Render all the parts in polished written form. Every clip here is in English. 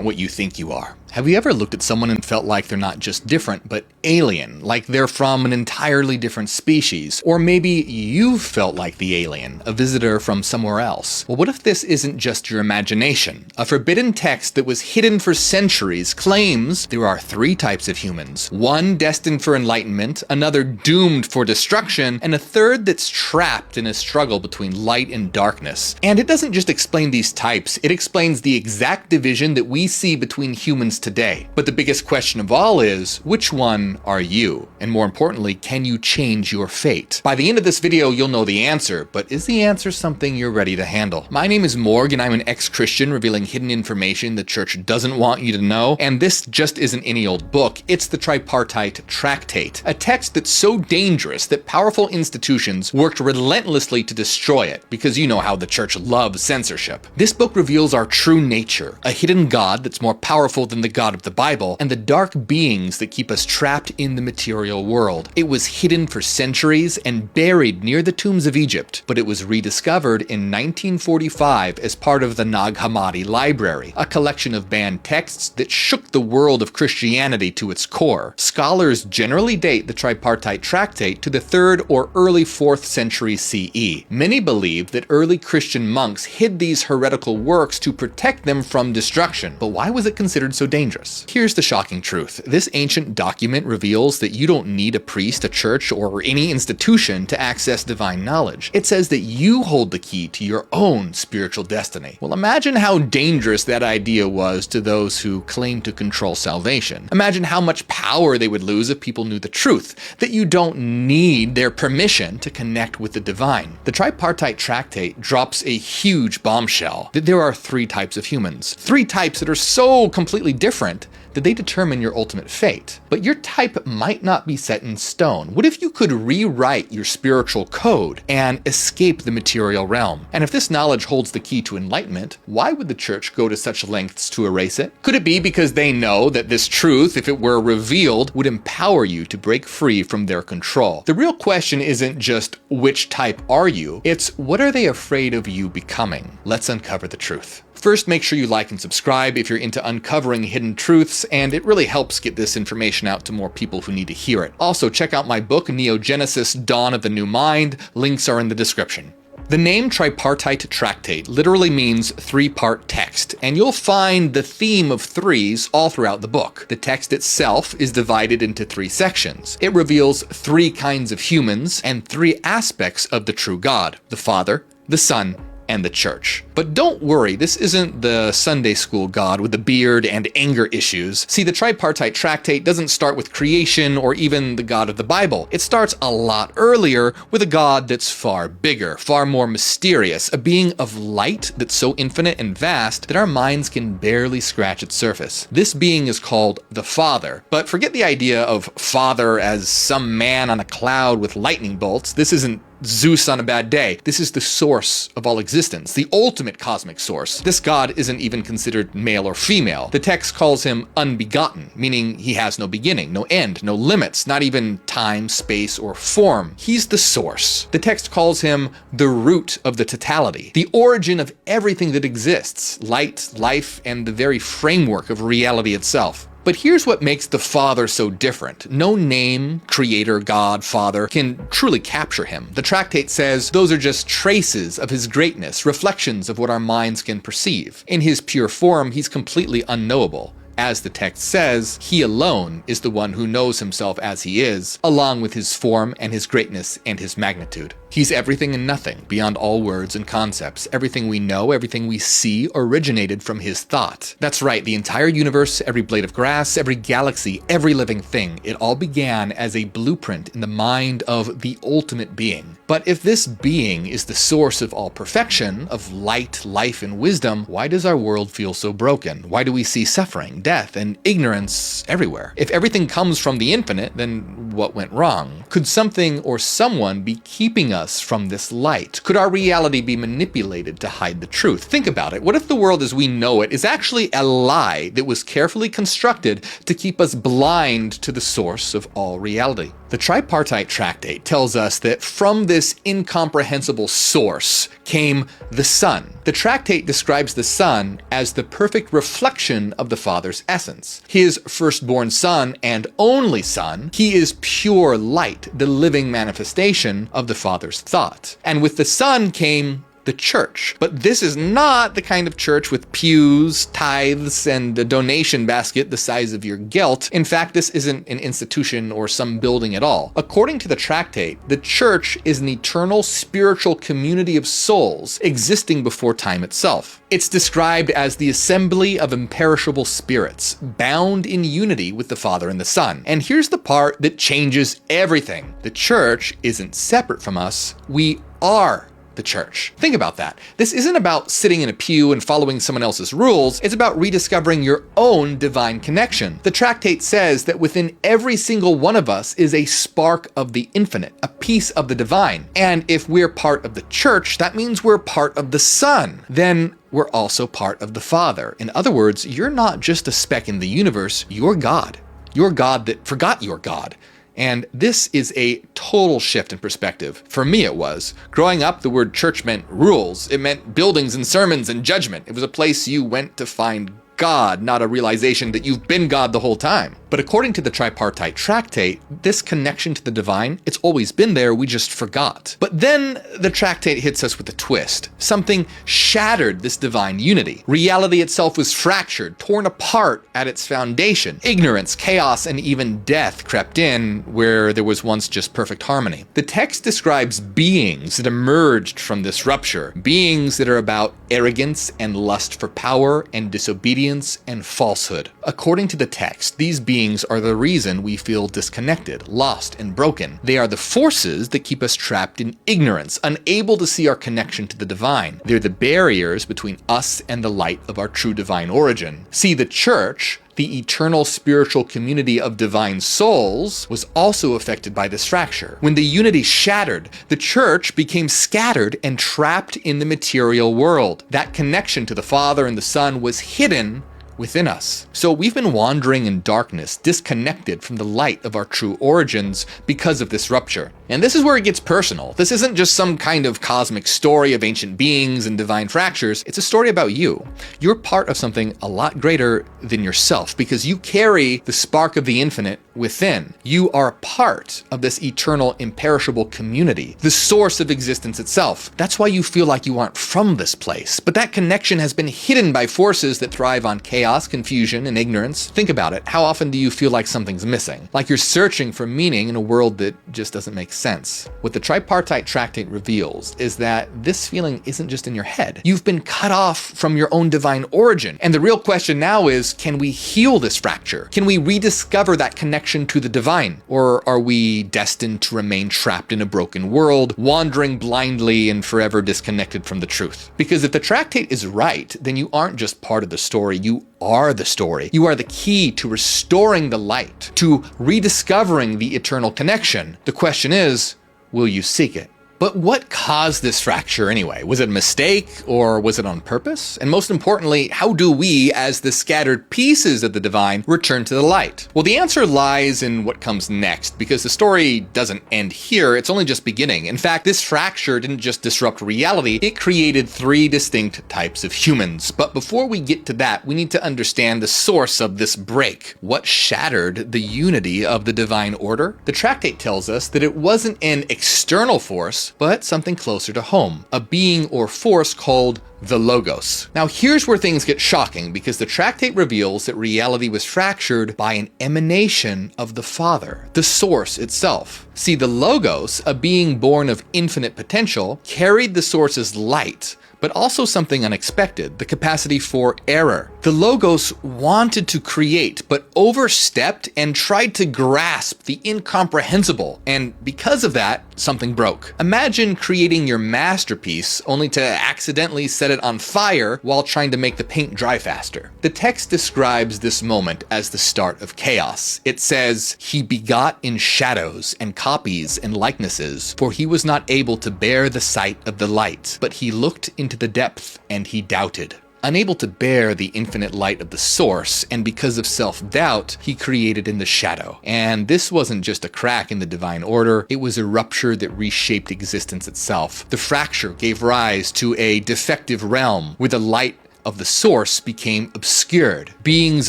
aren't what you think you are. Have you ever looked at someone and felt like they're not just different, but alien, like they're from an entirely different species? Or maybe you've felt like the alien, a visitor from somewhere else. Well, what if this isn't just your imagination? A forbidden text that was hidden for centuries claims there are three types of humans. One destined for enlightenment, another doomed for destruction, and a third that's trapped in a struggle between light and darkness. And it doesn't just explain these types, it explains the exact division that we see between humans today. But the biggest question of all is, which one are you? And more importantly, can you change your fate? By the end of this video, you'll know the answer, but is the answer something you're ready to handle? My name is Morg, and I'm an ex-Christian revealing hidden information the church doesn't want you to know, and this just isn't any old book, it's the Tripartite Tractate, a text that's so dangerous that powerful institutions worked relentlessly to destroy it, because you know how the church loves censorship. This book reveals our true nature, a hidden God that's more powerful than the God of the Bible, and the dark beings that keep us trapped in the material world. It was hidden for centuries and buried near the tombs of Egypt, but it was rediscovered in 1945 as part of the Nag Hammadi Library, a collection of banned texts that shook the world of Christianity to its core. Scholars generally date the Tripartite Tractate to the 3rd or early 4th century CE. Many believe that early Christian monks hid these heretical works to protect them from destruction. But why was it considered so dangerous? Here's the shocking truth. This ancient document reveals that you don't need a priest, a church, or any institution to access divine knowledge. It says that you hold the key to your own spiritual destiny. Well, imagine how dangerous that idea was to those who claim to control salvation. Imagine how much power they would lose if people knew the truth, that you don't need their permission to connect with the divine. The Tripartite Tractate drops a huge bombshell, that there are three types of humans. Three types that are so completely different that they determine your ultimate fate. But your type might not be set in stone. What if you could rewrite your spiritual code and escape the material realm? And if this knowledge holds the key to enlightenment, why would the church go to such lengths to erase it? Could it be because they know that this truth, if it were revealed, would empower you to break free from their control? The real question isn't just which type are you, it's what are they afraid of you becoming? Let's uncover the truth. First, make sure you like and subscribe if you're into uncovering hidden truths, and it really helps get this information out to more people who need to hear it. Also, check out my book, Neogenesis: Dawn of the New Mind. Links are in the description. The name Tripartite Tractate literally means three-part text, and you'll find the theme of threes all throughout the book. The text itself is divided into three sections. It reveals three kinds of humans and three aspects of the true God: the Father, the Son, and the church. But don't worry, this isn't the Sunday school God with the beard and anger issues. See, the Tripartite Tractate doesn't start with creation or even the God of the Bible. It starts a lot earlier with a God that's far bigger, far more mysterious, a being of light that's so infinite and vast that our minds can barely scratch its surface. This being is called the Father, but forget the idea of Father as some man on a cloud with lightning bolts. This isn't Zeus on a bad day. This is the source of all existence, the ultimate cosmic source. This God isn't even considered male or female. The text calls him unbegotten, meaning he has no beginning, no end, no limits, not even time, space, or form. He's the source. The text calls him the root of the totality, the origin of everything that exists, light, life, and the very framework of reality itself. But here's what makes the Father so different. No name, creator, God, Father, can truly capture him. The tractate says those are just traces of his greatness, reflections of what our minds can perceive. In his pure form, he's completely unknowable. As the text says, he alone is the one who knows himself as he is, along with his form and his greatness and his magnitude. He's everything and nothing, beyond all words and concepts. Everything we know, everything we see, originated from his thought. That's right, the entire universe, every blade of grass, every galaxy, every living thing, it all began as a blueprint in the mind of the ultimate being. But if this being is the source of all perfection, of light, life, and wisdom, why does our world feel so broken? Why do we see suffering, death, and ignorance everywhere? If everything comes from the infinite, then what went wrong? Could something or someone be keeping us from this light? Could our reality be manipulated to hide the truth? Think about it. What if the world as we know it is actually a lie that was carefully constructed to keep us blind to the source of all reality? The The tripartite tractate tells us that from this incomprehensible source came the Son. The tractate describes the Son as the perfect reflection of the Father's essence. His firstborn Son and only Son, he is pure light, the living manifestation of the Father's thought. And with the Son came the church. But this is not the kind of church with pews, tithes, and a donation basket the size of your gelt. In fact, this isn't an institution or some building at all. According to the tractate, the church is an eternal spiritual community of souls existing before time itself. It's described as the assembly of imperishable spirits, bound in unity with the Father and the Son. And here's the part that changes everything. The church isn't separate from us. We are the church. Think about that. This isn't about sitting in a pew and following someone else's rules. It's about rediscovering your own divine connection. The tractate says that within every single one of us is a spark of the infinite, a piece of the divine. And if we're part of the church, that means we're part of the Son. Then we're also part of the Father. In other words, you're not just a speck in the universe, you're God. You're God that forgot you're God. And this is a total shift in perspective. For me, it was. Growing up, the word church meant rules. It meant buildings and sermons and judgment. It was a place you went to find God, not a realization that you've been God the whole time. But according to the tripartite tractate, this connection to the divine, it's always been there, we just forgot. But then the tractate hits us with a twist. Something shattered this divine unity. Reality itself was fractured, torn apart at its foundation. Ignorance, chaos, and even death crept in where there was once just perfect harmony. The text describes beings that emerged from this rupture, beings that are about arrogance and lust for power and disobedience and falsehood. According to the text, these beings are the reason we feel disconnected, lost, and broken. They are the forces that keep us trapped in ignorance, unable to see our connection to the divine. They're the barriers between us and the light of our true divine origin. See, the church, the eternal spiritual community of divine souls, was also affected by this fracture. When the unity shattered, the church became scattered and trapped in the material world. That connection to the Father and the Son was hidden within us. So we've been wandering in darkness, disconnected from the light of our true origins because of this rupture. And this is where it gets personal. This isn't just some kind of cosmic story of ancient beings and divine fractures. It's a story about you. You're part of something a lot greater than yourself because you carry the spark of the infinite within. You are part of this eternal, imperishable community, the source of existence itself. That's why you feel like you aren't from this place. But that connection has been hidden by forces that thrive on chaos, confusion, and ignorance. Think about it. How often do you feel like something's missing? Like you're searching for meaning in a world that just doesn't make sense. What the tripartite tractate reveals is that this feeling isn't just in your head. You've been cut off from your own divine origin. And the real question now is, can we heal this fracture? Can we rediscover that connection to the divine? Or are we destined to remain trapped in a broken world, wandering blindly and forever disconnected from the truth? Because if the tractate is right, then you aren't just part of the story, you are the story. You are the key to restoring the light, to rediscovering the eternal connection. The question is, will you seek it? But what caused this fracture anyway? Was it a mistake or was it on purpose? And most importantly, how do we, as the scattered pieces of the divine, return to the light? Well, the answer lies in what comes next, because the story doesn't end here, it's only just beginning. In fact, this fracture didn't just disrupt reality, it created three distinct types of humans. But before we get to that, we need to understand the source of this break. What shattered the unity of the divine order? The tractate tells us that it wasn't an external force, but something closer to home, a being or force called the Logos. Now here's where things get shocking, because the tractate reveals that reality was fractured by an emanation of the Father, the source itself. See, the Logos, a being born of infinite potential, carried the source's light, but also something unexpected, the capacity for error. The Logos wanted to create, but overstepped and tried to grasp the incomprehensible, and because of that, something broke. Imagine creating your masterpiece only to accidentally set it on fire while trying to make the paint dry faster. The text describes this moment as the start of chaos. It says, "He begot in shadows and copies and likenesses, for he was not able to bear the sight of the light, but he looked into the depth and he doubted." Unable to bear the infinite light of the source, and because of self-doubt, he created in the shadow. And this wasn't just a crack in the divine order, it was a rupture that reshaped existence itself. The fracture gave rise to a defective realm where the light of the source became obscured. Beings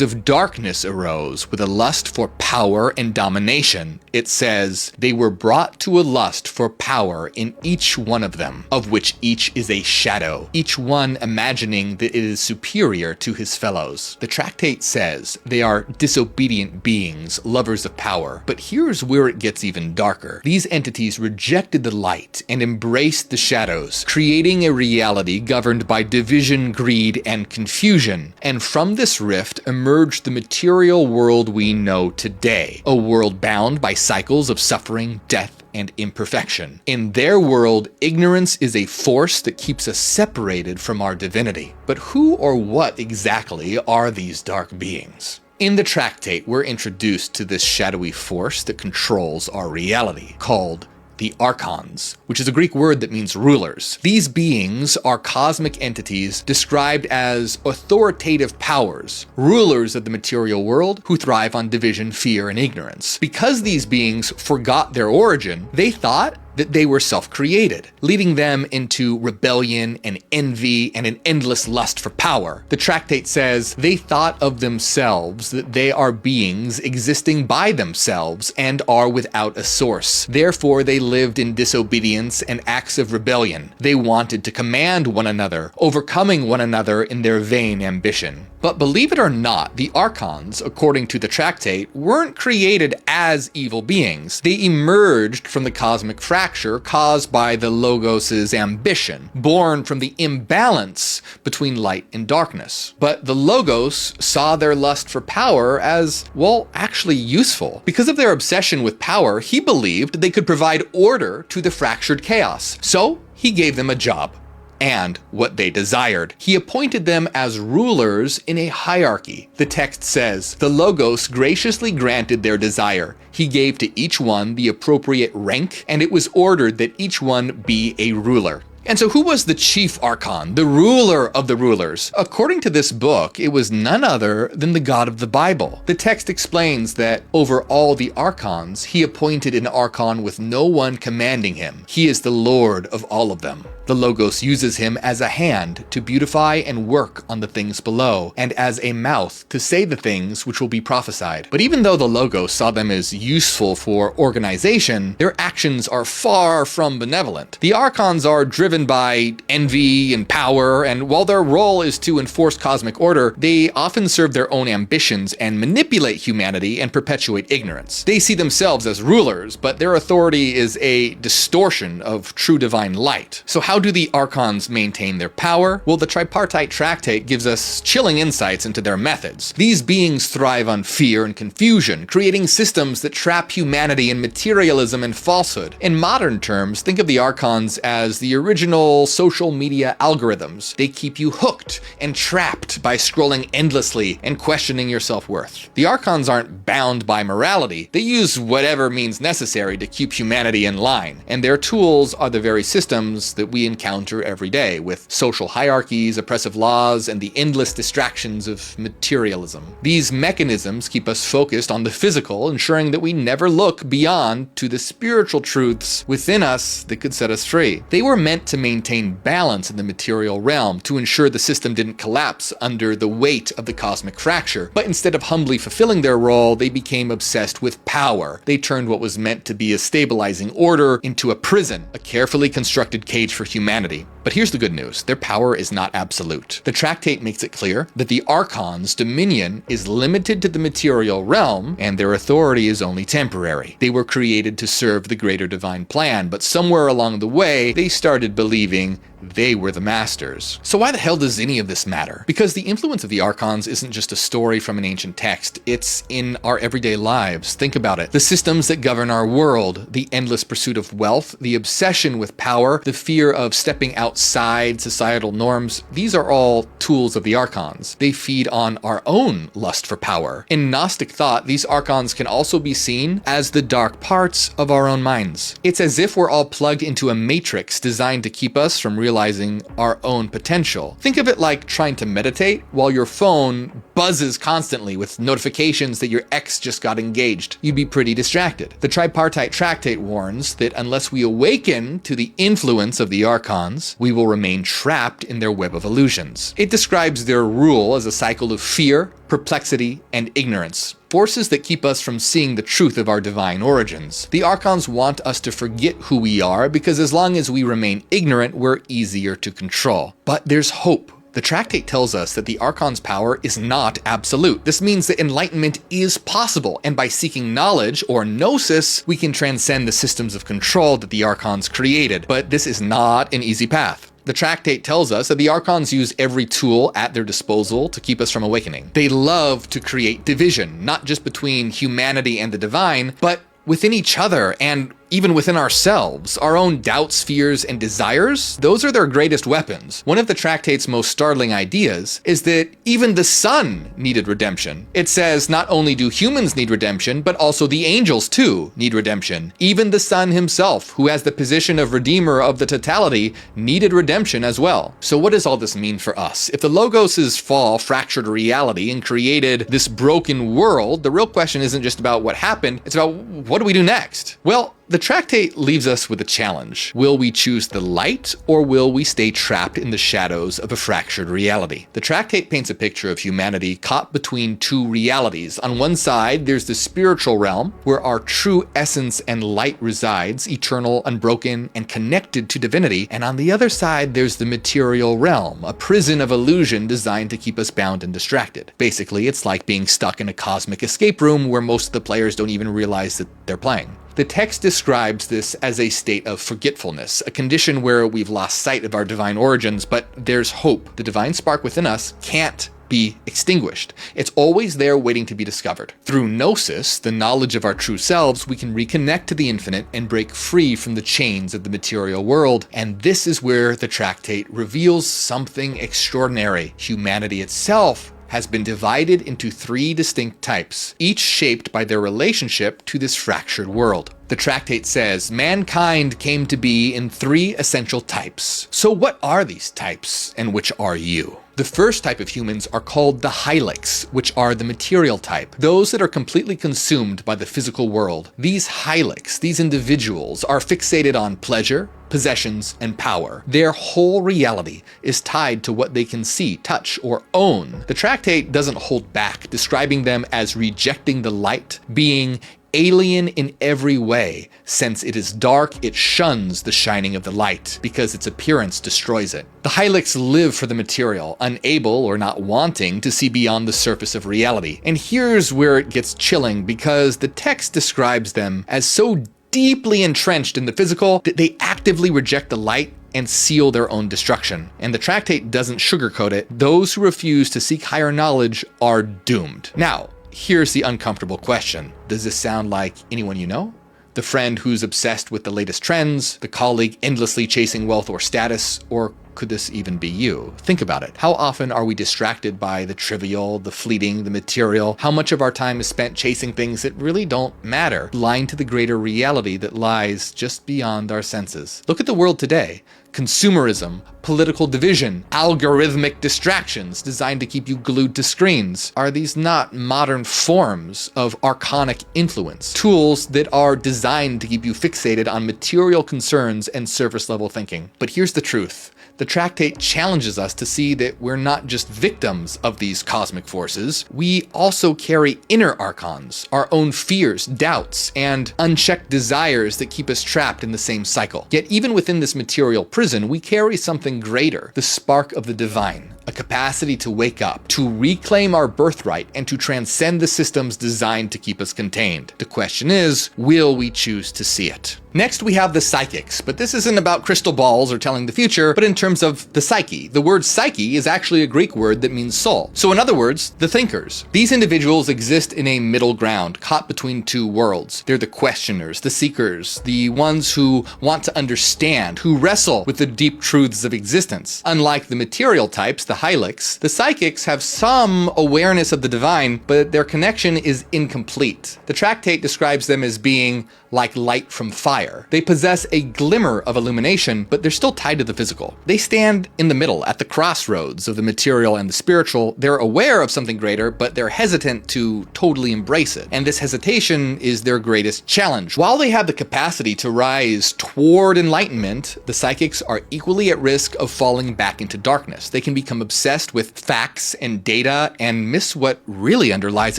of darkness arose with a lust for power and domination. It says, they were brought to a lust for power in each one of them, of which each is a shadow, each one imagining that it is superior to his fellows. The tractate says they are disobedient beings, lovers of power. But here's where it gets even darker. These entities rejected the light and embraced the shadows, creating a reality governed by division, greed, and confusion. And from this rift emerged the material world we know today, a world bound by cycles of suffering, death, and imperfection. In their world, ignorance is a force that keeps us separated from our divinity. But who or what exactly are these dark beings? In the tractate, we're introduced to this shadowy force that controls our reality, called the Archons, which is a Greek word that means rulers. These beings are cosmic entities described as authoritative powers, rulers of the material world who thrive on division, fear, and ignorance. Because these beings forgot their origin, they thought that they were self-created, leading them into rebellion and envy and an endless lust for power. The tractate says they thought of themselves that they are beings existing by themselves and are without a source. Therefore, they lived in disobedience and acts of rebellion. They wanted to command one another, overcoming one another in their vain ambition. But believe it or not, the Archons, according to the tractate, weren't created as evil beings. They emerged from the cosmic fracture caused by the Logos' ambition, born from the imbalance between light and darkness. But the Logos saw their lust for power as, well, actually useful. Because of their obsession with power, he believed they could provide order to the fractured chaos. So he gave them a job. And what they desired. He appointed them as rulers in a hierarchy. The text says, the Logos graciously granted their desire. He gave to each one the appropriate rank, and it was ordered that each one be a ruler. And so who was the chief archon, the ruler of the rulers? According to this book, it was none other than the God of the Bible. The text explains that over all the archons, he appointed an archon with no one commanding him. He is the Lord of all of them. The Logos uses him as a hand to beautify and work on the things below, and as a mouth to say the things which will be prophesied. But even though the Logos saw them as useful for organization, their actions are far from benevolent. The archons are driven by envy and power, and while their role is to enforce cosmic order, they often serve their own ambitions and manipulate humanity and perpetuate ignorance. They see themselves as rulers, but their authority is a distortion of true divine light. So how do the archons maintain their power? Well, the tripartite tractate gives us chilling insights into their methods. These beings thrive on fear and confusion, creating systems that trap humanity in materialism and falsehood. In modern terms, think of the archons as the original social media algorithms. They keep you hooked and trapped by scrolling endlessly and questioning your self-worth. The archons aren't bound by morality. They use whatever means necessary to keep humanity in line, and their tools are the very systems that we encounter every day, with social hierarchies, oppressive laws, and the endless distractions of materialism. These mechanisms keep us focused on the physical, ensuring that we never look beyond to the spiritual truths within us that could set us free. They were meant to maintain balance in the material realm, to ensure the system didn't collapse under the weight of the cosmic fracture. But instead of humbly fulfilling their role, they became obsessed with power. They turned what was meant to be a stabilizing order into a prison, a carefully constructed cage for humanity. But here's the good news. Their power is not absolute. The tractate makes it clear that the archons' dominion is limited to the material realm, and their authority is only temporary. They were created to serve the greater divine plan, but somewhere along the way, they started believing they were the masters. So why the hell does any of this matter? Because the influence of the archons isn't just a story from an ancient text, it's in our everyday lives. Think about it. The systems that govern our world, the endless pursuit of wealth, the obsession with power, the fear of stepping outside societal norms, these are all tools of the archons. They feed on our own lust for power. In Gnostic thought, these archons can also be seen as the dark parts of our own minds. It's as if we're all plugged into a matrix designed to keep us from realizing realizing our own potential. Think of it like trying to meditate while your phone buzzes constantly with notifications that your ex just got engaged. You'd be pretty distracted. The tripartite tractate warns that unless we awaken to the influence of the archons, we will remain trapped in their web of illusions. It describes their rule as a cycle of fear, perplexity, and ignorance. Forces that keep us from seeing the truth of our divine origins. The archons want us to forget who we are because as long as we remain ignorant, we're easier to control. But there's hope. The tractate tells us that the archon's power is not absolute. This means that enlightenment is possible, and by seeking knowledge, or gnosis, we can transcend the systems of control that the archons created. But this is not an easy path. The tractate tells us that the archons use every tool at their disposal to keep us from awakening. They love to create division, not just between humanity and the divine, but within each other and even within ourselves. Our own doubts, fears, and desires, those are their greatest weapons. One of the tractate's most startling ideas is that even the sun needed redemption. It says not only do humans need redemption, but also the angels too need redemption. Even the sun himself, who has the position of redeemer of the totality, needed redemption as well. So what does all this mean for us? If the Logos' fall fractured reality and created this broken world, the real question isn't just about what happened, it's about what do we do next? Well, the tractate leaves us with a challenge. Will we choose the light, or will we stay trapped in the shadows of a fractured reality? The tractate paints a picture of humanity caught between two realities. On one side, there's the spiritual realm, where our true essence and light resides, eternal, unbroken, and connected to divinity. And on the other side, there's the material realm, a prison of illusion designed to keep us bound and distracted. Basically, it's like being stuck in a cosmic escape room where most of the players don't even realize that they're playing. The text describes this as a state of forgetfulness, a condition where we've lost sight of our divine origins, but there's hope. The divine spark within us can't be extinguished. It's always there waiting to be discovered. Through gnosis, the knowledge of our true selves, we can reconnect to the infinite and break free from the chains of the material world. And this is where the tractate reveals something extraordinary. Humanity itself has been divided into three distinct types, each shaped by their relationship to this fractured world. The tractate says mankind came to be in three essential types. So what are these types, and which are you? The first type of humans are called the Hylics, which are the material type, those that are completely consumed by the physical world. These Hylics, these individuals, are fixated on pleasure, possessions, and power. Their whole reality is tied to what they can see, touch, or own. The tractate doesn't hold back, describing them as rejecting the light, being alien in every way. Since it is dark, it shuns the shining of the light, because its appearance destroys it. The Hylics live for the material, unable or not wanting to see beyond the surface of reality. And here's where it gets chilling, because the text describes them as so deeply entrenched in the physical that they actively reject the light and seal their own destruction. And the tractate doesn't sugarcoat it. Those who refuse to seek higher knowledge are doomed. Now, here's the uncomfortable question. Does this sound like anyone you know? The friend who's obsessed with the latest trends, the colleague endlessly chasing wealth or status, or could this even be you? Think about it. How often are we distracted by the trivial, the fleeting, the material? How much of our time is spent chasing things that really don't matter, blind to the greater reality that lies just beyond our senses? Look at the world today. Consumerism, political division, algorithmic distractions designed to keep you glued to screens. Are these not modern forms of archonic influence? Tools that are designed to keep you fixated on material concerns and surface level thinking. But here's the truth. The tractate challenges us to see that we're not just victims of these cosmic forces. We also carry inner archons, our own fears, doubts, and unchecked desires that keep us trapped in the same cycle. Yet even within this material prison, we carry something greater, the spark of the divine, a capacity to wake up, to reclaim our birthright, and to transcend the systems designed to keep us contained. The question is, will we choose to see it? Next, we have the psychics, but this isn't about crystal balls or telling the future, but in terms of the psyche. The word psyche is actually a Greek word that means soul. So in other words, the thinkers. These individuals exist in a middle ground, caught between two worlds. They're the questioners, the seekers, the ones who want to understand, who wrestle with the deep truths of existence. Unlike the material types, the Hylics, the psychics have some awareness of the divine, but their connection is incomplete. The tractate describes them as being like light from fire. They possess a glimmer of illumination, but they're still tied to the physical. They stand in the middle, at the crossroads of the material and the spiritual. They're aware of something greater, but they're hesitant to totally embrace it. And this hesitation is their greatest challenge. While they have the capacity to rise toward enlightenment, the psychics are equally at risk of falling back into darkness. They can become obsessed with facts and data and miss what really underlies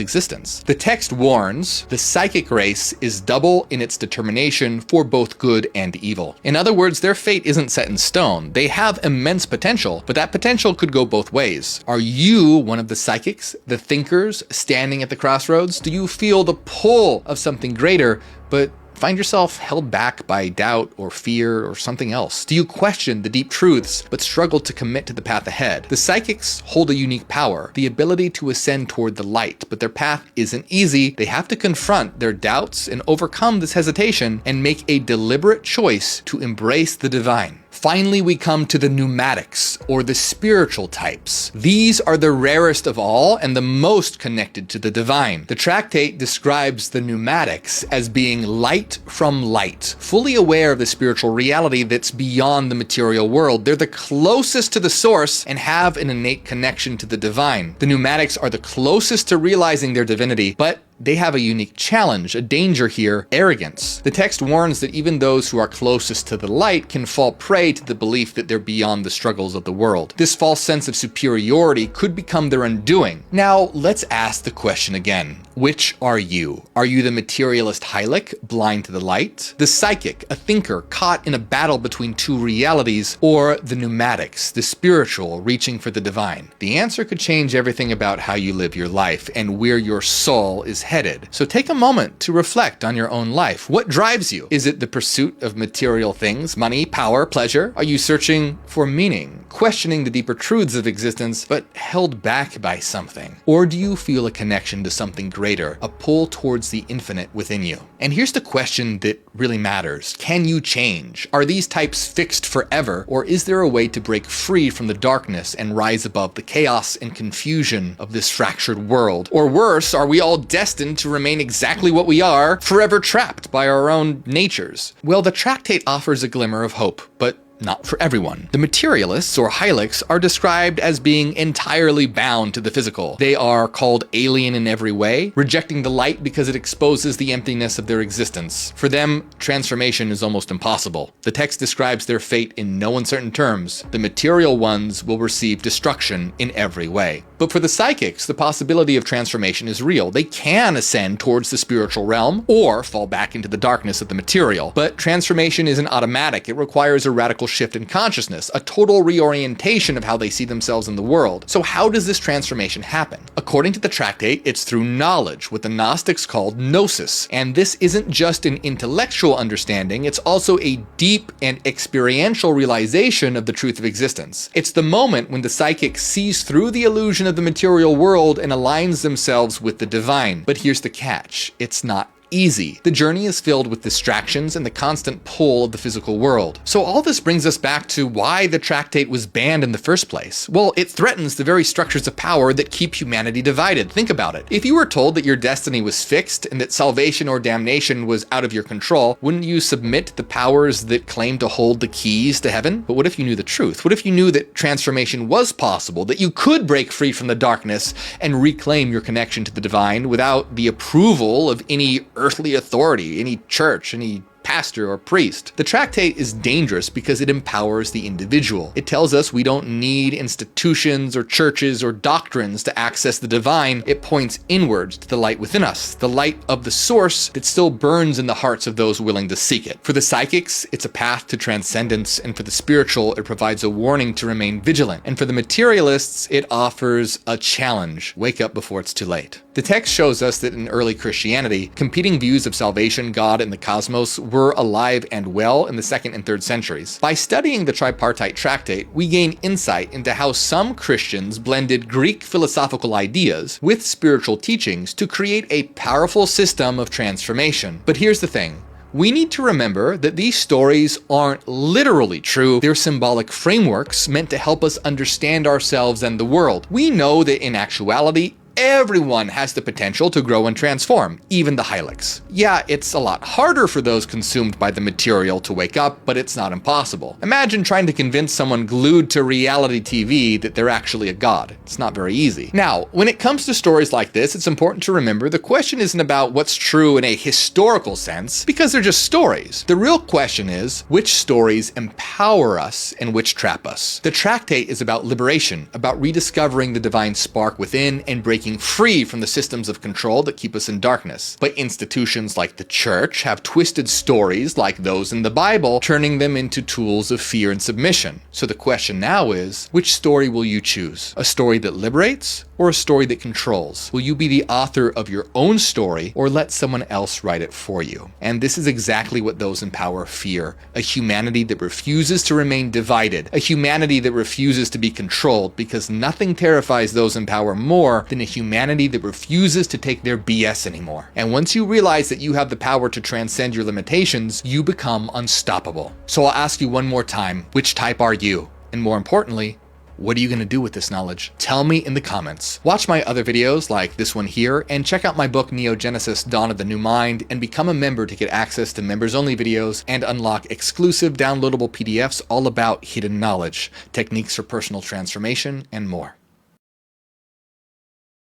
existence. The text warns, the psychic race is double in its determination for both good and evil. In other words, their fate isn't set in stone. They have immense potential, but that potential could go both ways. Are you one of the psychics, the thinkers, standing at the crossroads? Do you feel the pull of something greater, but find yourself held back by doubt or fear or something else? Do you question the deep truths but struggle to commit to the path ahead? The psychics hold a unique power, the ability to ascend toward the light, but their path isn't easy. They have to confront their doubts and overcome this hesitation and make a deliberate choice to embrace the divine. Finally, we come to the pneumatics, or the spiritual types. These are the rarest of all and the most connected to the divine. The tractate describes the pneumatics as being light from light, fully aware of the spiritual reality that's beyond the material world. They're the closest to the source and have an innate connection to the divine. The pneumatics are the closest to realizing their divinity, but they have a unique challenge, a danger here: arrogance. The text warns that even those who are closest to the light can fall prey to the belief that they're beyond the struggles of the world. This false sense of superiority could become their undoing. Now, let's ask the question again. Which are you? Are you the materialist Hylic, blind to the light? The psychic, a thinker caught in a battle between two realities? Or the pneumatics, the spiritual, reaching for the divine? The answer could change everything about how you live your life and where your soul is headed. So take a moment to reflect on your own life. What drives you? Is it the pursuit of material things, money, power, pleasure? Are you searching for meaning, questioning the deeper truths of existence, but held back by something? Or do you feel a connection to something greater, a pull towards the infinite within you? And here's the question that really matters. Can you change? Are these types fixed forever, or is there a way to break free from the darkness and rise above the chaos and confusion of this fractured world? Or worse, are we all destined to remain exactly what we are, forever trapped by our own natures? Well, the tractate offers a glimmer of hope, but not for everyone. The materialists, or Hylics, are described as being entirely bound to the physical. They are called alien in every way, rejecting the light because it exposes the emptiness of their existence. For them, transformation is almost impossible. The text describes their fate in no uncertain terms. The material ones will receive destruction in every way. But for the psychics, the possibility of transformation is real. They can ascend towards the spiritual realm or fall back into the darkness of the material. But transformation isn't automatic. It requires a radical shift in consciousness, a total reorientation of how they see themselves in the world. So how does this transformation happen? According to the tractate, it's through knowledge, what the Gnostics called gnosis. And this isn't just an intellectual understanding, it's also a deep and experiential realization of the truth of existence. It's the moment when the psychic sees through the illusion of the material world and aligns themselves with the divine. But here's the catch: it's not easy. The journey is filled with distractions and the constant pull of the physical world. So all this brings us back to why the tractate was banned in the first place. Well, it threatens the very structures of power that keep humanity divided. Think about it. If you were told that your destiny was fixed and that salvation or damnation was out of your control, wouldn't you submit to the powers that claim to hold the keys to heaven? But what if you knew the truth? What if you knew that transformation was possible, that you could break free from the darkness and reclaim your connection to the divine without the approval of any earthly authority, any church, any pastor or priest? The tractate is dangerous because it empowers the individual. It tells us we don't need institutions or churches or doctrines to access the divine. It points inwards to the light within us, the light of the source that still burns in the hearts of those willing to seek it. For the psychics, it's a path to transcendence, and for the spiritual, it provides a warning to remain vigilant. And for the materialists, it offers a challenge: wake up before it's too late. The text shows us that in early Christianity, competing views of salvation, God, and the cosmos were alive and well in the 2nd and 3rd centuries. By studying the tripartite tractate, we gain insight into how some Christians blended Greek philosophical ideas with spiritual teachings to create a powerful system of transformation. But here's the thing: We need to remember that these stories aren't literally true. They're symbolic frameworks meant to help us understand ourselves and the world. We know that in actuality, everyone has the potential to grow and transform, even the Hylics. Yeah, it's a lot harder for those consumed by the material to wake up, but it's not impossible. Imagine trying to convince someone glued to reality TV that they're actually a god. It's not very easy. Now, when it comes to stories like this, it's important to remember the question isn't about what's true in a historical sense, because they're just stories. The real question is, which stories empower us and which trap us? The tractate is about liberation, about rediscovering the divine spark within and breaking free from the systems of control that keep us in darkness. But institutions like the church have twisted stories like those in the Bible, turning them into tools of fear and submission. So the question now is, which story will you choose? A story that liberates or a story that controls? Will you be the author of your own story or let someone else write it for you? And this is exactly what those in power fear. A humanity that refuses to remain divided. A humanity that refuses to be controlled, because nothing terrifies those in power more than a humanity that refuses to take their BS anymore. And once you realize that you have the power to transcend your limitations, you become unstoppable. So I'll ask you one more time, which type are you? And more importantly, what are you going to do with this knowledge? Tell me in the comments. Watch my other videos like this one here, and check out my book Neogenesis Dawn of the New Mind, and become a member to get access to members-only videos and unlock exclusive downloadable PDFs all about hidden knowledge, techniques for personal transformation, and more.